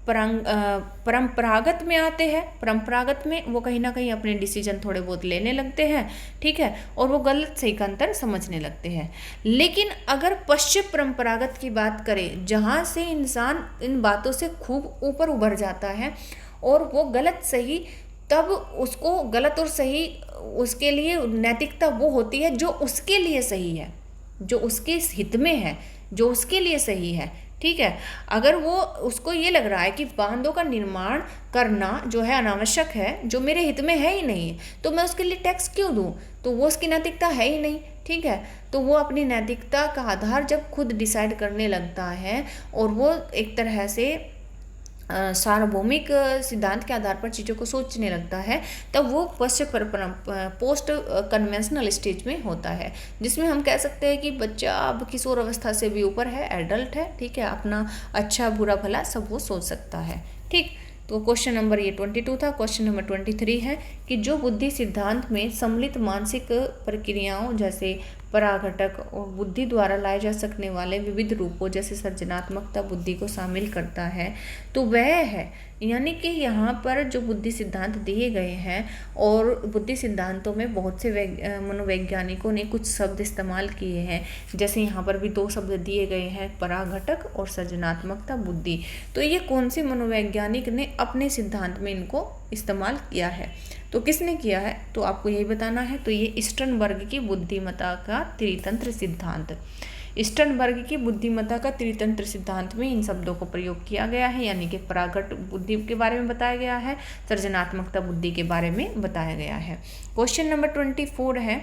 परंपरागत में आते हैं, परंपरागत में वो कहीं ना कहीं अपने डिसीजन थोड़े बहुत लेने लगते हैं, ठीक है, और वो गलत सही का अंतर समझने लगते हैं। लेकिन अगर पश्चिम परंपरागत की बात करें, जहाँ से इंसान इन बातों से खूब ऊपर उभर जाता है और वो गलत सही, तब उसको गलत और सही, उसके लिए नैतिकता वो होती है जो उसके लिए सही है, जो उसके हित में है, जो उसके लिए सही है, ठीक है। अगर वो उसको ये लग रहा है कि बांधों का निर्माण करना जो है अनावश्यक है, जो मेरे हित में है ही नहीं, तो मैं उसके लिए टैक्स क्यों दूं, तो वो उसकी नैतिकता है ही नहीं, ठीक है। तो वो अपनी नैतिकता का आधार जब खुद डिसाइड करने लगता है और वो एक तरह से सार्वभौमिक सिद्धांत के आधार पर चीज़ों को सोचने लगता है, तब वो पोस्ट कन्वेंशनल स्टेज में होता है, जिसमें हम कह सकते हैं कि बच्चा अब किशोर अवस्था से भी ऊपर है, एडल्ट है, ठीक है, अपना अच्छा बुरा भला सब वो सोच सकता है, ठीक। तो क्वेश्चन नंबर ये 22 था। क्वेश्चन नंबर 23 है कि जो बुद्धि सिद्धांत में सम्मिलित मानसिक प्रक्रियाओं जैसे पराघटक और बुद्धि द्वारा लाए जा सकने वाले विविध रूपों जैसे सृजनात्मकता बुद्धि को शामिल करता है, तो वह है, यानी कि यहाँ पर जो बुद्धि सिद्धांत दिए गए हैं, और बुद्धि सिद्धांतों में बहुत से मनोवैज्ञानिकों ने कुछ शब्द इस्तेमाल किए हैं, जैसे यहाँ पर भी 2 शब्द दिए गए हैं, पराघटक और सृजनात्मकता बुद्धि। तो ये कौन से मनोवैज्ञानिक ने अपने सिद्धांत में इनको इस्तेमाल किया है, तो किसने किया है, तो आपको यही बताना है। तो ये स्टर्नबर्ग की बुद्धिमत्ता का त्रितंत्र सिद्धांत, स्टर्नबर्ग की बुद्धिमत्ता का त्रितंत्र सिद्धांत में इन शब्दों को प्रयोग किया गया है, यानी कि पराघट बुद्धि के बारे में बताया गया है, सृजनात्मकता बुद्धि के बारे में बताया गया है। क्वेश्चन नंबर 24 है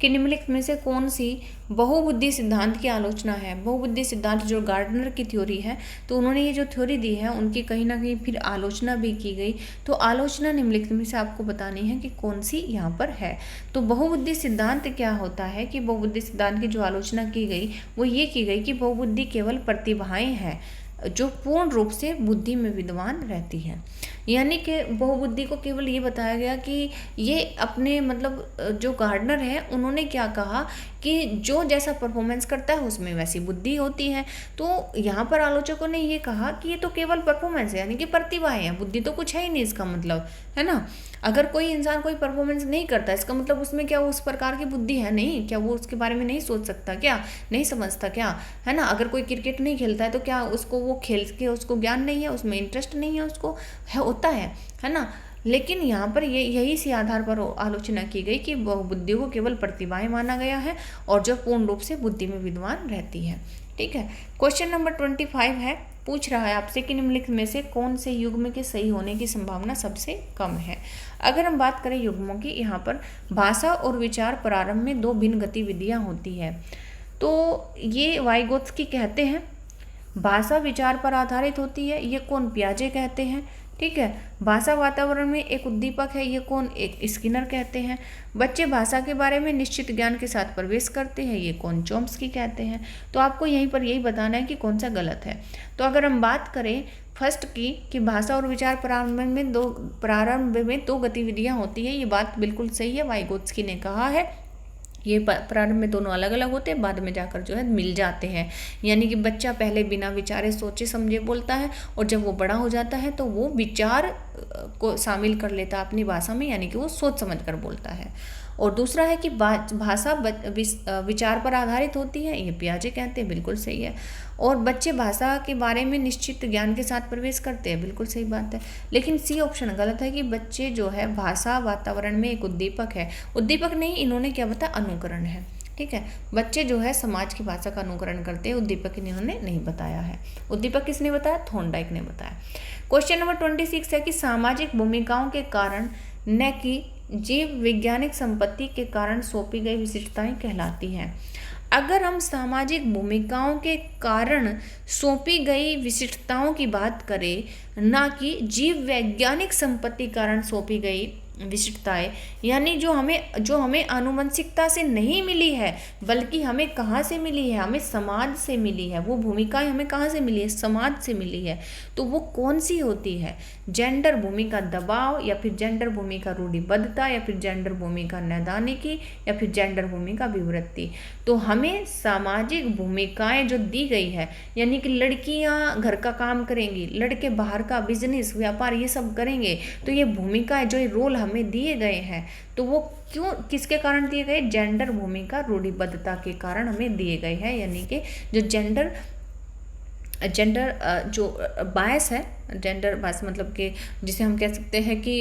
कि निम्नलिखित में से कौन सी बहुबुद्धि सिद्धांत की आलोचना है। बहुबुद्धि सिद्धांत जो गार्डनर की थ्योरी है, तो उन्होंने ये जो थ्योरी दी है उनकी कहीं ना कहीं फिर आलोचना भी की गई। तो आलोचना निम्नलिखित में से आपको बतानी है कि कौन सी यहाँ पर है। तो बहुबुद्धि सिद्धांत क्या होता है कि बहुबुद्धि सिद्धांत की जो आलोचना की गई वो ये की गई कि बहुबुद्धि केवल प्रतिभाएं हैं जो पूर्ण रूप से बुद्धि में विद्वान रहती है। यानी कि बहुबुद्धि को केवल ये बताया गया कि ये अपने मतलब जो गार्डनर है उन्होंने क्या कहा कि जो जैसा परफॉर्मेंस करता है उसमें वैसी बुद्धि होती है। तो यहाँ पर आलोचकों ने ये कहा कि ये तो केवल परफॉर्मेंस है, यानी कि प्रतिभाएं हैं, बुद्धि तो कुछ है ही नहीं, इसका मतलब है ना। अगर कोई इंसान कोई परफॉर्मेंस नहीं करता, इसका मतलब उसमें क्या उस प्रकार की बुद्धि है नहीं, क्या वो उसके बारे में नहीं सोच सकता, क्या नहीं समझता, क्या है ना। अगर कोई क्रिकेट नहीं खेलता है तो क्या उसको वो खेल के उसको ज्ञान नहीं है, उसमें इंटरेस्ट नहीं है, उसको है होता है ना। लेकिन यहाँ पर यही सी आधार पर आलोचना की गई कि बुद्धि को केवल प्रतिभाएं माना गया है और जो पूर्ण रूप से बुद्धि में विद्वान रहती है। ठीक है, क्वेश्चन नंबर 25 है, पूछ रहा है आपसे कि निम्नलिखित में से कौन से युग्म के सही होने की संभावना सबसे कम है। अगर हम बात करें युग्मों की, यहाँ पर भाषा और विचार प्रारंभ में दो भिन्न गतिविधियाँ होती है। तो ये वाइगोत्स्की कहते हैं भाषा विचार पर आधारित होती है, ये कौन, पियाजे कहते हैं। ठीक है, भाषा वातावरण में एक उद्दीपक है, ये कौन, एक स्किनर कहते हैं। बच्चे भाषा के बारे में निश्चित ज्ञान के साथ प्रवेश करते हैं, ये कौन, चॉम्स्की कहते हैं। तो आपको यहीं पर यही बताना है कि कौन सा गलत है। तो अगर हम बात करें फर्स्ट की कि भाषा और विचार प्रारंभ में दो गतिविधियां होती है, ये बात बिल्कुल सही है, वाइगोत्स्की ने कहा है। ये प्रारंभ में दोनों अलग अलग होते हैं, बाद में जाकर जो है मिल जाते हैं। यानी कि बच्चा पहले बिना विचारे सोचे समझे बोलता है और जब वो बड़ा हो जाता है तो वो विचार को शामिल कर लेता है अपनी भाषा में, यानी कि वो सोच समझ कर बोलता है। और दूसरा है कि भाषा विचार पर आधारित होती है, ये पियाजे कहते हैं, बिल्कुल सही है। और बच्चे भाषा के बारे में निश्चित ज्ञान के साथ प्रवेश करते हैं, बिल्कुल सही बात है। लेकिन सी ऑप्शन गलत है कि बच्चे जो है भाषा वातावरण में एक उद्दीपक है, उद्दीपक नहीं, इन्होंने क्या बताया, अनुकरण है। ठीक है, बच्चे जो है समाज की भाषा का अनुकरण करते हैं, उद्दीपक इन्होंने नहीं बताया है। उद्दीपक किसने बताया, थॉर्नडाइक ने बताया। क्वेश्चन नंबर 26 है कि सामाजिक भूमिकाओं के कारण न कि जीव वैज्ञानिक संपत्ति के कारण सौंपी गई विशिष्टताएं कहलाती हैं। अगर हम सामाजिक भूमिकाओं के कारण सौंपी गई विशिष्टताओं की बात करें, ना कि जीव वैज्ञानिक संपत्ति कारण सौंपी गई विशिष्टताएं, यानी जो हमें आनुवंशिकता से नहीं मिली है बल्कि हमें कहाँ से मिली है, हमें समाज से मिली है। वो भूमिकाएं हमें कहाँ से मिली है, समाज से मिली है। तो वो कौन सी होती है, जेंडर भूमिका दबाव, या फिर जेंडर भूमिका रूढ़िबद्धता, या फिर जेंडर भूमिका नैदानिकी, या फिर जेंडर भूमिका विवृत्ति। तो हमें सामाजिक भूमिकाएं जो दी गई है, यानी कि लड़कियां घर का काम करेंगी, लड़के बाहर का बिजनेस व्यापार ये सब करेंगे, तो ये भूमिकाएं जो रोल हमें दिए गए हैं, तो वो क्यों, किसके कारण दिए गए, जेंडर भूमिका रूढ़िबद्धता के कारण हमें दिए गए हैं। यानी कि जो जेंडर जो बायस है, जेंडर बायस मतलब कि जिसे हम कह सकते हैं कि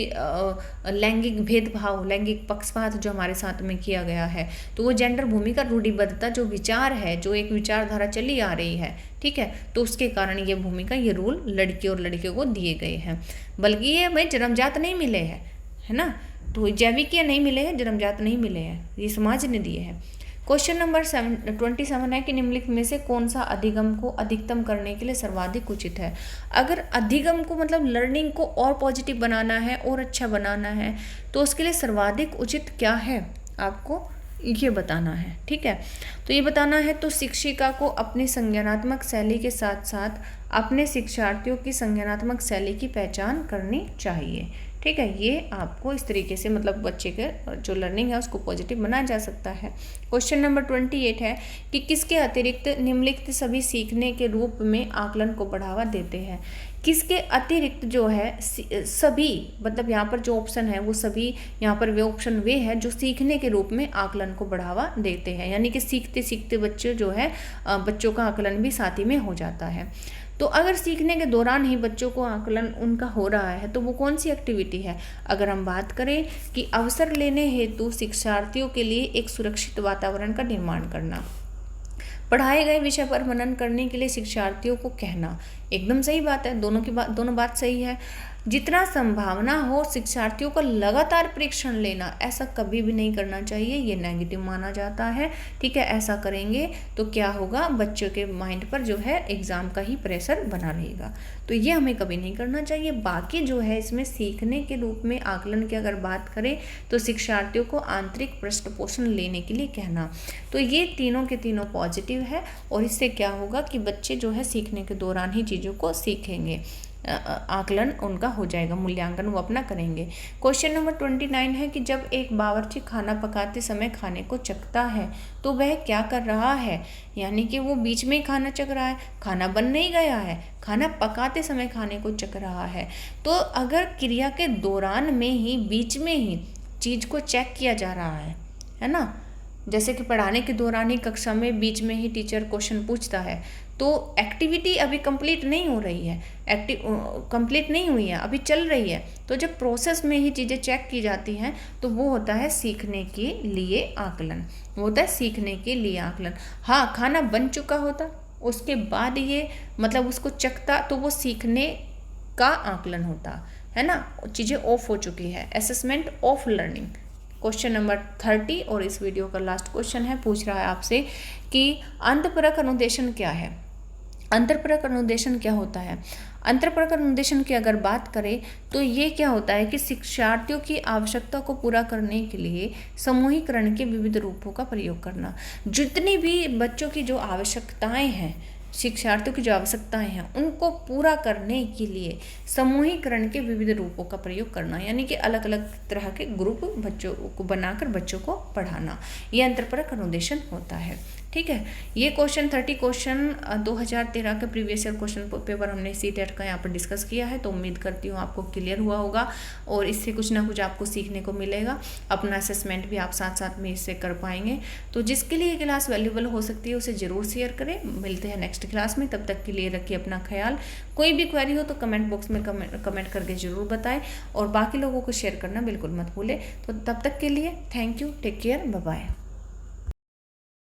लैंगिक भेदभाव, लैंगिक पक्षपात जो हमारे साथ में किया गया है, तो वो जेंडर भूमिका रूढ़िबद्धता जो विचार है, जो एक विचारधारा चली आ रही है, ठीक है, तो उसके कारण ये भूमिका, ये रोल लड़की और लड़के को दिए गए हैं। बल्कि ये हमें जन्मजात नहीं मिले हैं, है ना, तो जैविक ये नहीं मिले हैं, जन्मजात नहीं मिले हैं, ये समाज ने दिए हैं। क्वेश्चन नंबर 27 है कि निम्नलिखित में से कौन सा अधिगम को अधिकतम करने के लिए सर्वाधिक उचित है। अगर अधिगम को मतलब लर्निंग को और पॉजिटिव बनाना है और अच्छा बनाना है, तो उसके लिए सर्वाधिक उचित क्या है आपको ये बताना है। ठीक है, तो ये बताना है तो शिक्षिका को अपनी संज्ञानात्मक शैली के साथ साथ अपने शिक्षार्थियों की संज्ञानात्मक शैली की पहचान करनी चाहिए। ठीक है, ये आपको इस तरीके से मतलब बच्चे के जो लर्निंग है उसको पॉजिटिव बनाया जा सकता है। क्वेश्चन नंबर 28 है कि किसके अतिरिक्त निम्नलिखित सभी सीखने के रूप में आकलन को बढ़ावा देते हैं। किसके अतिरिक्त जो है सभी, मतलब यहाँ पर जो ऑप्शन है वो सभी, यहाँ पर वे ऑप्शन वे है जो सीखने के रूप में आकलन को बढ़ावा देते हैं। यानी कि सीखते सीखते बच्चे जो है बच्चों का आकलन भी साथ ही में हो जाता है। तो अगर सीखने के दौरान ही बच्चों को आकलन उनका हो रहा है तो वो कौन सी एक्टिविटी है। अगर हम बात करें कि अवसर लेने हेतु शिक्षार्थियों के लिए एक सुरक्षित वातावरण का निर्माण करना, पढ़ाए गए विषय पर मनन करने के लिए शिक्षार्थियों को कहना, एकदम सही बात है, दोनों बात सही है। जितना संभावना हो शिक्षार्थियों का लगातार परीक्षण लेना, ऐसा कभी भी नहीं करना चाहिए, ये नेगेटिव माना जाता है। ठीक है, ऐसा करेंगे तो क्या होगा, बच्चों के माइंड पर जो है एग्जाम का ही प्रेशर बना रहेगा, तो ये हमें कभी नहीं करना चाहिए। बाकी जो है इसमें सीखने के रूप में आकलन की अगर बात करें तो शिक्षार्थियों को आंतरिक पृष्ठ पोषण लेने के लिए कहना, तो ये तीनों के तीनों पॉजिटिव है और इससे क्या होगा कि बच्चे जो है सीखने के दौरान ही चीज़ों को सीखेंगे, आकलन उनका हो जाएगा, मूल्यांकन वो अपना करेंगे। क्वेश्चन नंबर 29 है कि जब एक बावर्ची खाना पकाते समय खाने को चखता है तो वह क्या कर रहा है। यानी कि वो बीच में ही खाना चख रहा है, खाना बन नहीं गया है, खाना पकाते समय खाने को चख रहा है। तो अगर क्रिया के दौरान में ही बीच में ही चीज़ को चेक किया जा रहा है ना, जैसे कि पढ़ाने के दौरान ही कक्षा में बीच में ही टीचर क्वेश्चन पूछता है तो एक्टिविटी अभी कंप्लीट नहीं हो रही है, कंप्लीट नहीं हुई है, अभी चल रही है। तो जब प्रोसेस में ही चीज़ें चेक की जाती हैं तो वो होता है सीखने के लिए आकलन, वो होता है सीखने के लिए आकलन। हाँ, खाना बन चुका होता उसके बाद ये मतलब उसको चखता तो वो सीखने का आकलन होता है ना, चीज़ें ऑफ हो चुकी है, assessment of learning. Question number 30 और इस वीडियो का लास्ट क्वेश्चन है, पूछ रहा है आपसे कि अंतःपरक अनुदेशन क्या है। अंतःपरक अनुदेशन क्या होता है? अंतःपरक अनुदेशन की अगर बात करें तो ये क्या होता है कि शिक्षार्थियों की आवश्यकता को पूरा करने के लिए समूहीकरण के विविध रूपों का प्रयोग करना। जितनी भी बच्चों की जो आवश्यकताएं हैं, शिक्षार्थियों की जो आवश्यकताएं हैं, उनको पूरा करने के लिए समूहीकरण के विविध रूपों का प्रयोग करना, यानी कि अलग अलग तरह के ग्रुप बच्चों को बनाकर बच्चों को पढ़ाना, ये अंतःपरक अनुदेशन होता है। ठीक है, ये क्वेश्चन 30 क्वेश्चन 2013 के प्रीवियस ईयर क्वेश्चन पेपर हमने CTET का यहाँ पर डिस्कस किया है। तो उम्मीद करती हूँ आपको क्लियर हुआ होगा और इससे कुछ ना कुछ आपको सीखने को मिलेगा। अपना असेसमेंट भी आप साथ साथ में इससे कर पाएंगे। तो जिसके लिए ये क्लास वैल्यूबल हो सकती है उसे ज़रूर शेयर करें। मिलते हैं नेक्स्ट क्लास में, तब तक के लिए रखिए अपना ख्याल। कोई भी क्वेरी हो तो कमेंट बॉक्स में कमेंट करके ज़रूर बताएं और बाकी लोगों को शेयर करना बिल्कुल मत भूलें। तो तब तक के लिए thank you, take care, bye bye.